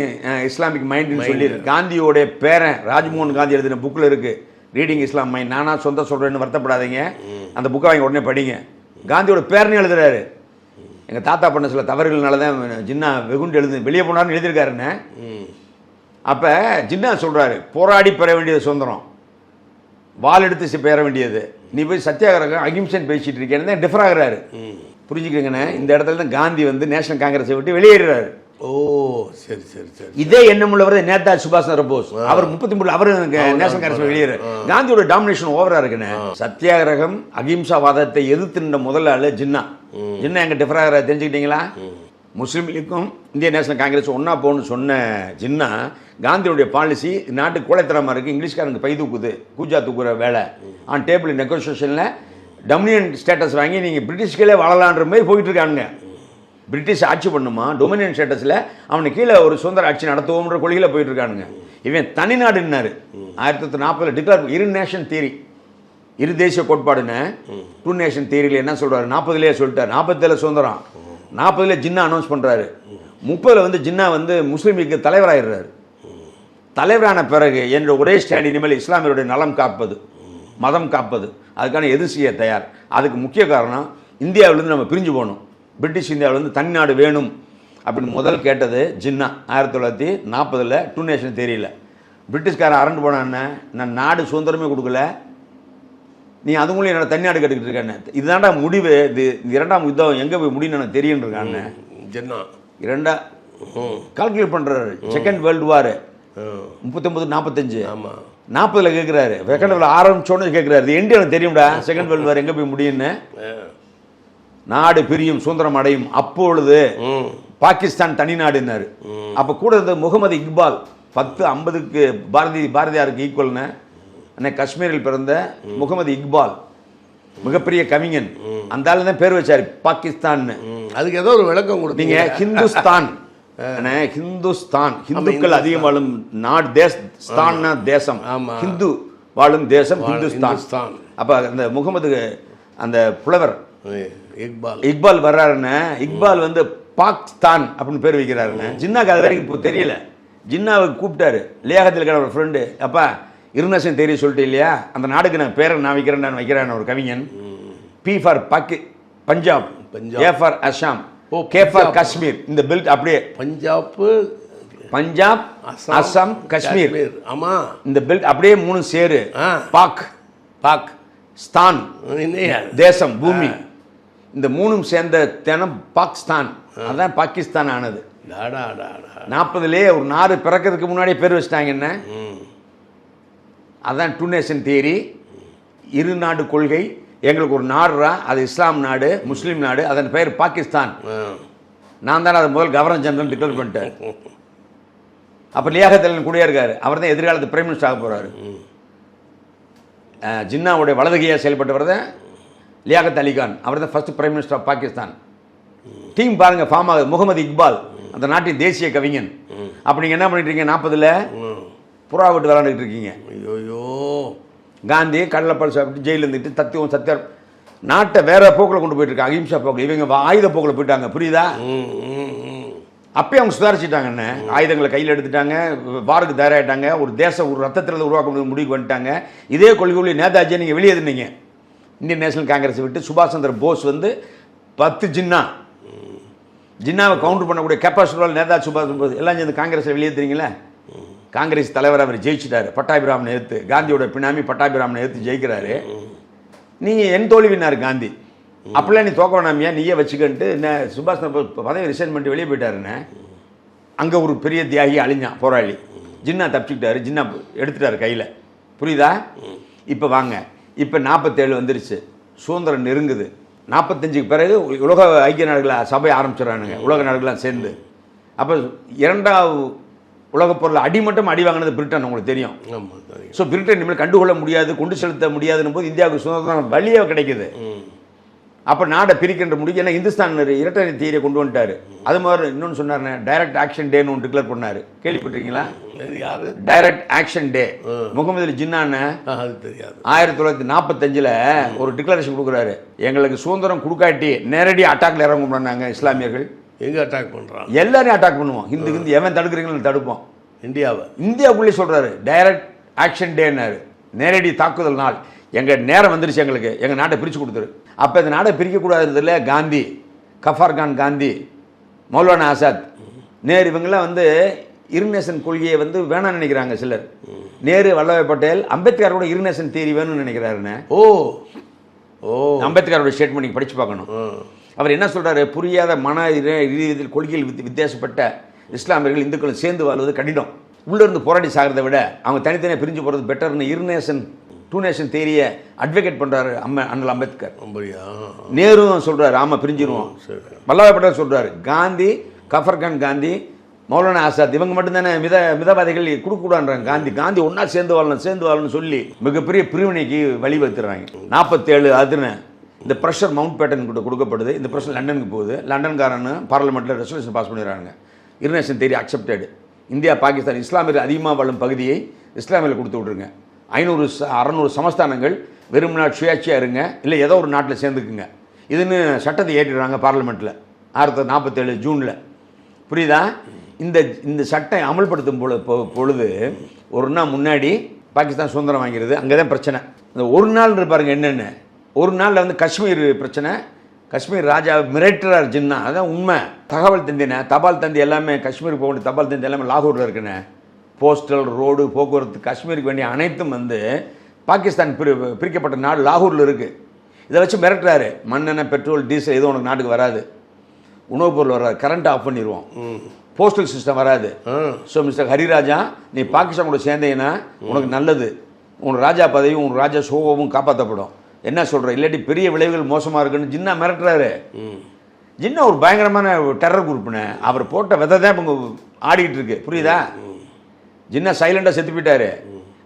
இஸ்லாமிக் மைண்டுன்னு சொல்லி காந்தியோடைய பேரன் ராஜ்மோகன் காந்தி எழுதின புக்கில் இருக்குது ரீடிங் இஸ்லாம் மைண்ட். நானா சொந்த சொல்கிறேன்னு வருத்தப்படாதீங்க, அந்த புக்கை வாங்கி உடனே படிங்க. காந்தியோட பேரனே எழுதுறாரு. எங்கள் தாத்தா பண்ண சில தவறுகள்னால தான் ஜின்னா வெகுண்டு வெளியே போனார்னு எழுதியிருக்காருன்னு. அப்போ ஜின்னா சொல்கிறாரு, போராடி பெற வேண்டியது சுதந்திரம், வால் எடுத்து பெற வேண்டியது, நீ போய் சத்தியாகிரகம் அகிம்சன் பேசிட்டு இருக்கேன்னு தான் டிஃபர் ஆகிறாரு. புரிஞ்சுக்கங்கண்ணே. இந்த இடத்துல தான் காந்தி வந்து நேஷனல் காங்கிரஸை விட்டு வெளியேறாரு. ஓ சரி. இதே எண்ணம் உள்ளவர் நேதாஜி சுபாஷ் சந்திர போஸ். அவர் 33 அவர் நேஷனல் காங்கிரஸ் வெளியேறு. காந்தியோட டாமினேஷன் ஓவரா இருக்குண்ணே. சத்தியாகிரகம் அகிம்சாவாதத்தை எதிர்த்து நின்ற முதல் ஆளு ஜின்னா. ஜின்னா எங்க டிஃபர் ஆகிற தெரிஞ்சுக்கிட்டீங்களா? முஸ்லீம் லீக்கும் இந்திய நேஷனல் காங்கிரஸ் ஒன்றா போகணும்னு சொன்ன ஜின்னா காந்தியுடைய பாலிசி நாட்டுக்கு கோழைத்தனமாக இருக்குது, இங்கிலீஷ்காரங்க பை தூக்குது, கூஜா தூக்குற வேலை, ஆன் டேபிள் நெகோசியேஷனில் டொமினியன் ஸ்டேட்டஸ் வாங்கி நீங்கள் பிரிட்டிஷ்களே வாழலான்ற மாதிரி போயிட்டு இருக்காங்க. பிரிட்டிஷ் ஆட்சி பண்ணுமா டொமினியன் ஸ்டேட்டஸில் அவனை கீழே ஒரு சுதந்திர ஆட்சி நடத்துவோம்ன்ற கொள்கையில் போயிட்டு இருக்கானுங்க. இவன் தனிநாடுன்னாரு 1940 டிக்ளேர் இரு நேஷன் தியரி, இரு தேசிய கோட்பாடுன்னு. டூ நேஷன் தியரியில் என்ன சொல்கிறாரு, 40லேயே சொல்லிட்டார். 47 சுதந்திரம், 40ல் ஜின்னா அனௌன்ஸ் பண்ணுறாரு. 30ல் வந்து ஜின்னா வந்து முஸ்லீம் லீக்கு தலைவராகிடுறாரு. தலைவரான பிறகு என்ற ஒரே ஸ்டாண்ட் இனிமேல் இஸ்லாமியருடைய நலம் காப்பது, மதம் காப்பது, அதுக்கான எதிர் செய்ய தயார். அதுக்கு முக்கிய காரணம் இந்தியாவிலேருந்து நம்ம பிரிஞ்சு போகணும், பிரிட்டிஷ் இந்தியாவிலேருந்து தனிநாடு வேணும் அப்படின்னு முதல் கேட்டது ஜின்னா 1940ல் டூ நேஷன் தெரியல. பிரிட்டிஷ்காரன் அரண்டு போனான்னு நான் நாடு சுதந்திரமே கொடுக்கல, நீ அதுங்களும் என்னோட தனிநாடு கேட்டுக்கிட்டு இருக்கானே, இதுதான்டா முடிவு, இது இரண்டாம் யுத்தம் எங்கே போய் முடியும்னு எனக்கு தெரியும் இருக்கான்னு ஜின்னா கால்குலேட் பண்ணுறாரு. செகண்ட் வேர்ல்டு வார் 39-45 40ல் கேட்குறாரு. செகண்ட் வேர்ல்டு ஆரம்பிச்சோன்னு கேட்குறாரு, இது எண்டு எனக்கு தெரியும்டா செகண்ட் வேர்ல்டு வார் எங்கே போய் முடியும்னு. நாடு பிரியும் சுதந்திரம் அடையும் அப்பொழுது பாகிஸ்தான் தனிநாடுன்னாரு. அப்போ கூட இருந்த முகமது இக்பால் 10-50க்கு பாரதியாருக்கு ஈக்குவல்னு அன்னை காஷ்மீரில் பிறந்த முகமது இக்பால் மிகப்பெரிய கவிஞன். அந்த ஆளு தான் பேர் வச்சாரு பாகிஸ்தான். அதுக்கு ஏதோ ஒரு விளக்கம் கொடுத்தீங்க. ஹிந்துஸ்தான், ஹிந்துஸ்தான் ஹிந்துக்கள் அதிகம் வாழும் நாடு, தேசம் தேசம், ஹிந்து வாழும் தேசம் ஹிந்துஸ்தான். அப்ப அந்த முகமது அந்த புலவர் இக்பால் வர்றாருன்னு, இக்பால் வந்து பாகிஸ்தான் அப்படின்னு பேர் வைக்கிறாருன்னு. ஜின்னாக்கு அது வரைக்கும் இப்போ தெரியல. ஜின்னாவுக்கு கூப்பிட்டாரு லியாகத்தில் இருக்கிற ஒரு ஃப்ரெண்டு, அப்பா இருநேஷன் தெரிய சொல்லிட்டு இல்லையா, அந்த நாடுக்கு நான் பேரை நான் வைக்கிறேன், நான் வைக்கிறேன் ஒரு கவிஞன். P for Punjab, A for Assam, K for Kashmir. இந்த பெல்ட் அப்படியே பஞ்சாப் அஸ்ஸாம் காஷ்மீர். ஆமா, இந்த பெல்ட் அப்படியே 3 சேரு. பாக் ஸ்தான் தேசம் பூமி, இந்த 3 சேர்ந்த தினம் பாகிஸ்தான். அதான் பாகிஸ்தான் ஆனது. 40லே ஒரு நாடு பிறக்கிறதுக்கு முன்னாடியே பேர் வச்சிட்டாங்க. என்ன அதான் டூ நேஷன் தியரி, இரு நாடு கொள்கை. எங்களுக்கு ஒரு நாடுறா, அது இஸ்லாம் நாடு, முஸ்லீம் நாடு, அதன் பெயர் பாகிஸ்தான். நான் தானே அதை முதல் கவர்னர் ஜெனரல் டிக்ளேர் பண்ணிட்டேன். அப்போ லியாகத்தில் கூடயே இருக்காரு, அவர் தான் எதிர்காலத்து பிரைம் மினிஸ்டர் ஆக போகிறாரு. ஜின்னாவுடைய வலதுகையாக செயல்பட்டவர் தான் லியாகத் அலி கான், அவர் தான் first prime minister of Pakistan. Team பாருங்க ஃபார்ம் ஆகுது. முகமது இக்பால் அந்த நாட்டின் தேசிய கவிஞன். அப்போ நீங்கள் என்ன பண்ணிட்டு இருக்கீங்க, 40ல் புறா விட்டு விளாண்டுக்கிட்டு இருக்கீங்க. ஐயோ, காந்தி கடலைப்பால் சாப்பிட்டு ஜெயிலில் இருந்துட்டு தத்துவம் சத்தியம் நாட்டை வேற போக்கில் கொண்டு போயிட்டு இருக்காங்க, அகிம்சா போக்கில். இவங்க ஆயுத போக்கில் போயிட்டாங்க, புரியுதா? அப்பயே அவங்க சுதாரிச்சுட்டாங்கன்னு, ஆயுதங்களை கையில் எடுத்துட்டாங்க, வாருக்கு தயாராகிட்டாங்க, ஒரு தேசம் ஒரு ரத்தத்தில் உருவாக்க முடிவுக்கு வந்துட்டாங்க. இதே கொள்கையுள்ள நேதாஜியை நீங்கள் வெளியேறினீங்க இந்தியன் நேஷனல் காங்கிரஸை விட்டு. சுபாஷ் சந்திர போஸ் வந்து 10 ஜின்னாவை கவுண்டர் பண்ணக்கூடிய கெப்பாசிட்டி நேதாஜி சுபாஷ் போஸ் எல்லாம் சேர்ந்து காங்கிரஸில் வெளியேற்றுறீங்களே. காங்கிரஸ் தலைவர் அவர் ஜெயிச்சிட்டாரு, பட்டாபிராமனை எதிர்த்து. காந்தியோட பினாமி பட்டாபிராமனை எதிர்த்து ஜெயிக்கிறாரு. நீங்கள் என் தோல்வினார் காந்தி. அப்படிலாம் நீ தோக்க வேணாமியா, நீயே வச்சுக்கிட்டு என்ன சுபாஷ் பதவி ரிசைன் பண்ணிட்டு வெளியே போயிட்டாருன்னு. அங்கே ஒரு பெரிய தியாகி அழிஞ்சான், போராளி. ஜின்னா தப்பிச்சுக்கிட்டாரு, ஜின்னா எடுத்துட்டாரு கையில். புரியுதா? இப்போ வாங்க, இப்போ 47 வந்துருச்சு, சுதந்திரம் நெருங்குது. 45க்கு பிறகு உலக ஐக்கிய நாடுகளை சபை ஆரம்பிச்சிடறானுங்க, உலக நாடுகளாம் சேர்ந்து. அப்போ 2வது உலகப் பொருள் அடிமட்டம் அடி வாங்கினது பிரிட்டன், உங்களுக்கு தெரியும். ஸோ பிரிட்டன் இனிமேல் கண்டுகொள்ள முடியாது, கொண்டு செலுத்த முடியாதுன்னு போது இந்தியாவுக்கு சுதந்திரம் வழியாக கிடைக்குது. அப்போ நாடை பிரிக்கின்ற முடிவு. ஏன்னா இந்துஸ்தான் இரட்டை தீரை கொண்டு வந்துட்டாரு. அது மாதிரி இன்னொன்று சொன்னார், டைரக்ட் ஆக்ஷன் டேன்னு ஒன்று டிக்ளேர் பண்ணார். கேள்விப்பட்டிருக்கீங்களா? டைரக்ட் ஆக்ஷன் டே. முகமது அலி ஜின்னான்னு 1945 ஒரு டிக்ளரேஷன் கொடுக்குறாரு. எங்களுக்கு சுதந்திரம் கொடுக்காட்டி நேரடி அட்டாக்ல இறங்க பண்ணாங்க இஸ்லாமியர்கள். எங்க அட்டாக் பண்றாங்க? எல்லாரையும் அட்டாக் பண்ணுவோம். ஹிந்து எவன் தடுக்கிறீங்களும் தடுப்போம். இந்தியாவுக்குள்ளே சொல்றாரு டைரக்ட் ஆக்ஷன் டேன்னாரு. நேரடி தாக்குதல் நாள். எங்கள் நேரம் வந்துருச்சு, எங்களுக்கு எங்கள் நாட்டை பிரித்து கொடுத்துரு. அப்போ இந்த நாடை பிரிக்கக்கூடாதுல காந்தி, கஃபார் கான் காந்தி, மௌலானா ஆசாத், நேரு இவங்கெல்லாம் வந்து இருநேசன் கொள்கையை வந்து வேணாம்னு நினைக்கிறாங்க சிலர். நேரு, வல்லபாய் பட்டேல், அம்பேத்கரோட இருநேசன் தேரி வேணும்னு நினைக்கிறாருன்னு. அம்பேத்கரோட ஸ்டேட்மெண்ட் நீங்கள் படித்து பார்க்கணும். அவர் என்ன சொல்கிறாரு, புரியாத மன ரீதியில் கொள்கையில் வித்தியாசப்பட்ட இஸ்லாமியர்கள் இந்துக்களும் சேர்ந்து வாழ்வது கடினம். உள்ளிருந்து போராடி சாகிறத விட அவங்க தனித்தனியாக பிரிஞ்சு போகிறது பெட்டர்னு இருநேசன் டூ நேஷன் தேரியை அட்வொகேட் பண்ணுறாரு அண்ணல் அம்பேத்கர். நேரு சொல்கிறாரு ஆமாம் பிரிஞ்சிருவோம். வல்லபாய் பட்டேல் சொல்கிறாரு. காந்தி, கஃபர்கான் காந்தி, மௌலானா ஆசாத் இவங்க மட்டும்தானே மிதவாதிகள் கொடுக்கூடான்றாங்க. காந்தி ஒன்றா சேர்ந்து வாழணும்னு சொல்லி மிகப்பெரிய பிரிவினைக்கு வழிவகுத்துறாங்க. 47 அதுன்னு இந்த ப்ரெஷர் மவுண்ட் பேட்டன் கிட்ட கொடுக்கப்படுது. இந்த ப்ரெஷர் லண்டனுக்கு போகுது. லண்டன்காரன்னு பார்லிமெண்ட்டில் ரெசல்யூஷன் பாஸ் பண்ணிடுறாங்க. இருநேஷன் தேரி அக்செப்டடு. இந்தியா, பாகிஸ்தான் இஸ்லாமியர்கள் அதிகமாக வாழும் பகுதியை இஸ்லாமியில் கொடுத்து விட்ருங்க. 500-600 சமஸ்தானங்கள் வெறும் நாள் சுயாட்சியாக இருங்க, இல்லை ஏதோ ஒரு நாட்டில் சேர்ந்துக்குங்க. இதுன்னு சட்டத்தை ஏற்றிடுறாங்க பார்லிமெண்ட்டில் 1947 ஜூனில். புரியுதா? இந்த சட்டம் அமல்படுத்தும் பொழுது ஒரு நாள் முன்னாடி பாகிஸ்தான் சுதந்திரம் வாங்கிறது. அங்கே தான் பிரச்சனை. இந்த ஒரு நாள் பாருங்க என்னென்னு. ஒரு நாளில் வந்து காஷ்மீர் பிரச்சனை. காஷ்மீர் ராஜா மிரட்டுறார் ஜின்னா. அதான் உண்மை. தகவல் தந்தினே, தபால் தந்தி எல்லாமே காஷ்மீருக்கு போக வேண்டிய தபால் தந்தி எல்லாமே லாகூரில் இருக்குண்ணே. போஸ்டல், ரோடு, போக்குவரத்து, காஷ்மீருக்கு வேண்டிய அனைத்தும் வந்து பாகிஸ்தான் பிரிக்கப்பட்ட நாடு லாகூரில் இருக்குது. இதை வச்சு மிரட்டுறாரு. மண்ணெண்ணெய், பெட்ரோல், டீசல் எதுவும் உனக்கு நாட்டுக்கு வராது, உணவுப் பொருள் வராது, கரண்ட் ஆஃப் பண்ணிடுவோம், போஸ்டல் சிஸ்டம் வராது. ஸோ மிஸ்டர் ஹரிராஜா, நீ பாகிஸ்தான் கூட சேர்ந்தீங்கன்னா உனக்கு நல்லது. உன் ராஜா பதவியும் உன் ராஜா சோகமும் காப்பாற்றப்படும். என்ன சொல்கிற? இல்லாட்டி பெரிய விளைவுகள் மோசமாக இருக்குன்னு ஜின்னா மிரட்டுறாரு. ஜின்னா ஒரு பயங்கரமான டெரர் குரூப்னு. அவர் போட்ட விதை தான் இப்போ ஆடிக்கிட்டு இருக்கு. புரியுதா? ஜின்னா சைலண்டாக செத்து போயிட்டாரு.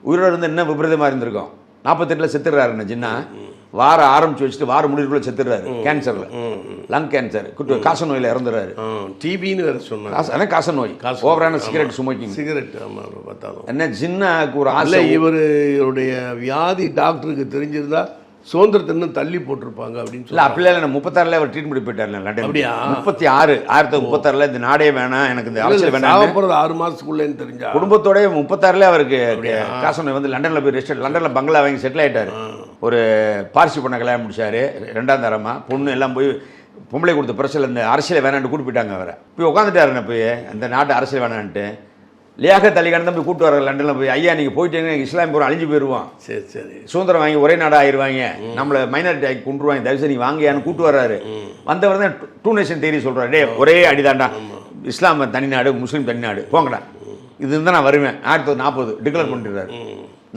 உயிரோடு இருந்து என்ன விபரீதமாக இருந்திருக்கும். 48 செத்துடுறாருண்ணே ஜின்னா. வாரம் ஆரம்பிச்சு வச்சுட்டு வாரம் முடிவுக்குள்ள செத்துடுறாரு. கேன்சரில், லங் கேன்சர், காச நோயில் இறந்துடுறாரு. டிபின்னு வேறு சொன்னாங்க. காச நோய், ஓவரான சிகரெட் ஸ்மோக்கிங். சிகரெட் பார்த்தாலும் என்ன ஜின்னாக்கு ஒரு ஆசை. இவருடைய வியாதி டாக்டருக்கு தெரிஞ்சிருந்தா சுதந்திரத்தை இன்னும் தள்ளி போட்டிருப்பாங்க அப்படின்னு சொல்லி. அப்படிலாம் இல்லை. 36 அவர் ட்ரீட்மெண்ட் போயிட்டார் லண்டன். அப்படியா? 1936 இந்த நாடே வேணாம், எனக்கு இந்த அரசியல் வேணாம். 6 மாதத்துக்குள்ளேன்னு தெரிஞ்சா குடும்பத்தோடய 36 அவருக்கு காசநோய் வந்து லண்டனில் போய் ரெஸ்ட், லண்டனில் பங்களா வாங்கி செட்டில் ஆகிட்டார். ஒரு பார்சி பொண்ணை கல்யாணம் முடிச்சாரு 2ஆம் தரமாக. பொண்ணு எல்லாம் போய் பொம்பளை கொடுத்த பிரச்சனை இந்த அரசியல் வேணான்ட்டு கூட்டு போயிட்டாங்க. அவரை போய் உட்காந்துட்டாருண்ணே. போய் அந்த நாட்டு அரசியல் வேணான்ட்டு லியாகத் அலி கான் தான் போய் கூட்டு வர லண்டனில் போய். ஐயா நீங்கள் போயிட்டீங்கன்னா இஸ்லாமிய பூரா அழிஞ்சு போயிடுவோம், சரி சுதந்திரம் வாங்கி ஒரே நாடாக ஆயிடுவாங்க, நம்மளை மைனாரிட்டி ஆகி கொண்டுருவாங்க, தயவுசெய்து வாங்கியான்னு கூட்டு வர்றாரு. வந்தவர் தான் டூ நேஷன் தேரி சொல்கிறார். டே ஒரே அடிதாண்டா, இஸ்லாம் தனிநாடு, முஸ்லீம் தனிநாடு, போங்கடா, இது இருந்தால் நான் வருவேன். 1940 டிக்ளேர் பண்ணிடுறாரு.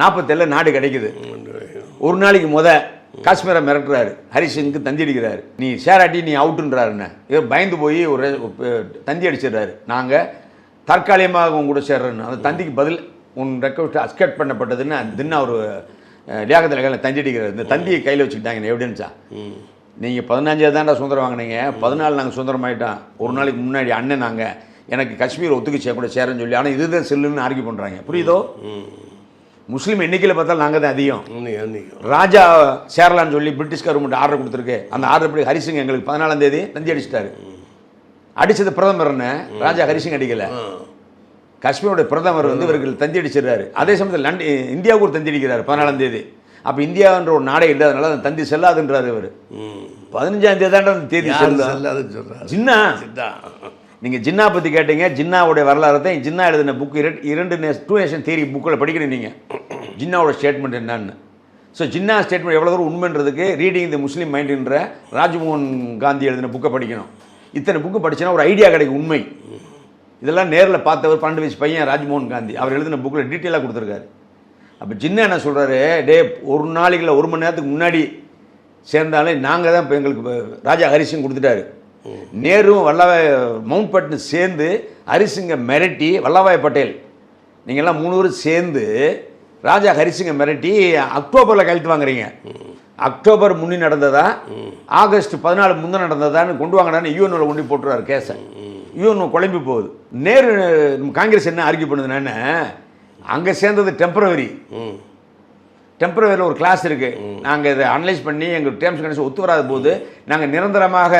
47 நாடு கிடைக்குது. ஒரு நாளைக்கு காஷ்மீரை மிரட்டுறாரு. ஹரிசிங்க்கு தந்தி அடிக்கிறாரு. நீ சேராட்டி நீ அவுட்டுன்றாருன்னு. இவர் பயந்து போய் ஒரு தந்தி அடிச்சிடுறாரு. நாங்கள் தற்காலிகமாக உங்க கூட சேர்றேன்னு. அந்த தந்திக்கு பதில் உன் ரெக்வஸ்ட் அஸ்கெப்ட் பண்ணப்பட்டதுன்னு தின்னா ஒரு லியாகத்தில் கையில் தந்தி அடிக்கிறார். இந்த தந்தியை கையில் வச்சுக்கிட்டாங்க எவிடன்ஸா. நீங்கள் 15 தாண்டா சுதந்திரம் வாங்கினீங்க, 14 நாங்கள் சுதந்திரம் ஆகிட்டோம். ஒரு நாளைக்கு முன்னாடி அண்ணன் நாங்கள் எனக்கு காஷ்மீர் ஒத்துக்குச்சே கூட சேரன்னு சொல்லி. ஆனால் இதுதான் செல்லுன்னு ஆர்கியூ பண்ணுறாங்க. புரியுதோ? முஸ்லீம் எண்ணிக்கையில் பார்த்தாலும் நாங்கள் தான் அதிகம். ராஜா சேரலான்னு சொல்லி பிரிட்டிஷ் கவர்மெண்ட் ஆர்டர் கொடுத்துருக்கு. அந்த ஆர்டர் படி ஹரிசிங் எங்களுக்கு 14ஆம் தேதி தந்தி அடிச்சிட்டாரு. அடிச்சது பிரதமர், ராஜா ஹரிசிங் அடிக்கல. காஷ்மீரோட பிரதமர் வந்து இவர்கள் தந்தி அடிச்சிடுறாரு. அதே சமயத்தில் இந்தியாவுக்கு ஒரு தந்தி அடிக்கிறார் 14ஆம் தேதி. அப்போ இந்தியான்ற ஒரு நாடே இல்லாதனால அந்த தந்தி செல்லாதுன்றாரு இவர். 15ஆம் தேதி தான் அந்த தேதி செல்லாதுன்னு சொல்றாரு. சின்ன நீங்கள் ஜின்னா பற்றி கேட்டீங்க. ஜின்னாவுடைய வரலாறு ஜின்னா எழுதின புக்கு 2 நேஷன் தியரி புக்கில் படிக்கிறீங்க நீங்கள், ஜின்னாவோட ஸ்டேட்மெண்ட் என்னன்னு. ஸோ ஜின்னா ஸ்டேட்மெண்ட் எவ்வளோ தூரம் உண்மைன்றதுக்கு ரீடிங் தி முஸ்லீம் மைண்டுன்ற ராஜ்மோகன் காந்தி எழுதின புக்கை படிக்கணும். இத்தனை புக்கு படிச்சுன்னா ஒரு ஐடியா கிடைக்கும் உண்மை. இதெல்லாம் நேரில் பார்த்தவர் 12 வயசு பையன் ராஜ்மோகன் காந்தி, அவர் எழுதின புக்கில் டீட்டெயிலாக கொடுத்துருக்காரு. அப்போ ஜின்னா என்ன சொல்கிறாரு, ஒரு நாளைக்குள்ள 1 மணி நேரத்துக்கு முன்னாடி சேர்ந்தாலே நாங்கள் தான் இப்போ எங்களுக்கு ராஜா ஹரிசிங் கொடுத்துட்டாரு. நேரும் வல்லபாய் மவுண்ட் பேட்டன் சேர்ந்து ஹரிசிங்கை மிரட்டி, வல்லபாய் பட்டேல் நீங்கள்லாம் 3 பேரும் சேர்ந்து ராஜா ஹரிசிங்கை மிரட்டி அக்டோபரில் கழுத்து வாங்குறீங்க. அக்டோபர் முன்னி நடந்ததா ஆகஸ்ட் 14 முன்னே நடந்ததான்னு கொண்டு வாங்கடான்னு யூஎன்ஓவில் கொண்டு போட்டுருவார் கேஸை. யூஎன்ஓ குழம்பி போகுது. நேரு காங்கிரஸ் என்ன ஆர்கியூ பண்ணுதுன்னு, அங்கே சேர்ந்தது டெம்பரவரியில் ஒரு கிளாஸ் இருக்குது, நாங்கள் இதை அனலைஸ் பண்ணி எங்கள் டேர்ம்ஸ் கண்டிஷன் ஒத்து வராத போது நாங்கள் நிரந்தரமாக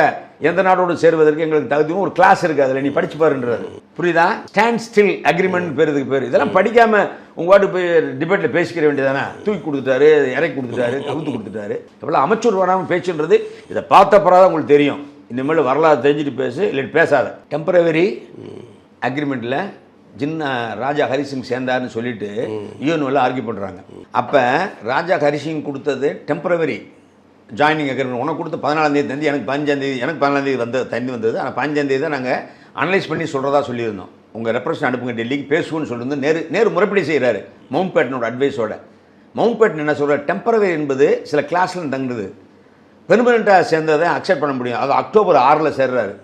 எந்த நாடோடு சேருவதற்கு எங்களுக்கு தகுதியும் ஒரு கிளாஸ் இருக்குது, அதில் நீ படிச்சு பாருன்றது. புரியுதா? ஸ்டாண்ட் ஸ்டில் அக்ரிமெண்ட் பேருக்கு பேர். இதெல்லாம் படிக்காமல் உங்கள் வாட்டு போய் டிபேட்டில் பேசிக்கிற வேண்டியதானே. தூக்கி கொடுத்துட்டாரு, இறக்கி கொடுத்துட்டாரு, கவுத்து கொடுத்துட்டாரு. எவ்வளோ அமைச்சர் வராமல் பேச்சுன்றது இதை பார்த்த பிறகு உங்களுக்கு தெரியும். இனிமேல் வரலாறு தெரிஞ்சுட்டு பேசு, இல்லை பேசாத. டெம்பரவரி அக்ரிமெண்ட்டில் ஜின்னா ராஜா ஹரிசிங் சேர்ந்தார்னு சொல்லிட்டு யூஎன்ஓவில் ஆர்கியூ பண்ணுறாங்க. அப்போ ராஜா ஹரிசிங் கொடுத்தது டெம்பரவரி ஜாயினிங் அக்ரிமெண்ட். உனக்கு கொடுத்து 14ஆம் தேதி தந்தி, எனக்கு 15ஆம் தேதி, எனக்கு 14ஆம் தேதி தந்தி வந்தது. ஆனால் 15ஆம் தேதி தான் நாங்கள் அனலைஸ் பண்ணி சொல்கிறதா சொல்லியிருந்தோம். உங்கள் ரெப்ரசன்ட் அனுப்புங்க டெல்லிக்கு பேசுவோன்னு சொல்லியிருந்து நேரு முறைப்படி செய்கிறாரு மவுண்ட் பேட்டனோட அட்வைஸோட. மவுண்ட் பேட்டன் என்ன சொல்கிறார், டெம்பரவரி என்பது சில கிளாஸில் தங்குது, பெர்மனெண்ட்டாக சேர்ந்ததை அக்செப்ட் பண்ண முடியும். அது அக்டோபர் 6 சேர்றாரு.